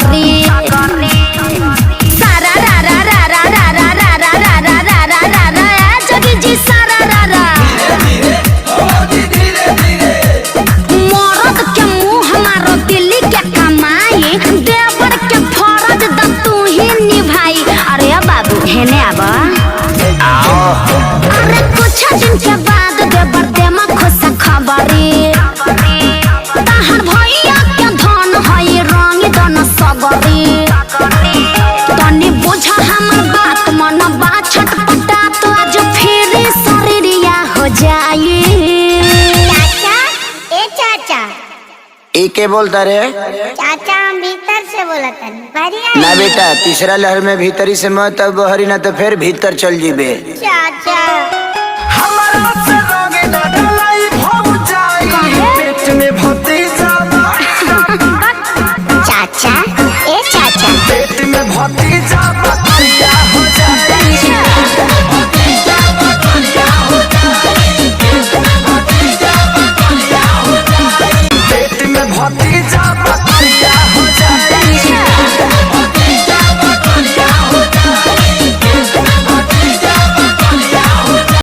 सगरी सारा रा रा रा रा रा रा रा रा रा रा रा रा रा रा जोगी जी सारा रा रा मरद के मुँह हमारो दिल्ली के कमाई देवर के फरज द तू ही निभाई। अरे बाबू हेने आबा अरे कुछ दिन के बाद देवर देमा खुश खबरी ताहर भैया के धन हई रंग दन सगरी तनी बुझा हमर बात मन बा छटपटा तो आज फिर शरीरिया हो जाई। चाचा ए के बोलता रे? चाचा हम भीतर से बोला था ना बेटा तीसरा लहर में भीतरी से मत अब बहरी ना तो फिर भीतर चल जीबे। चाचा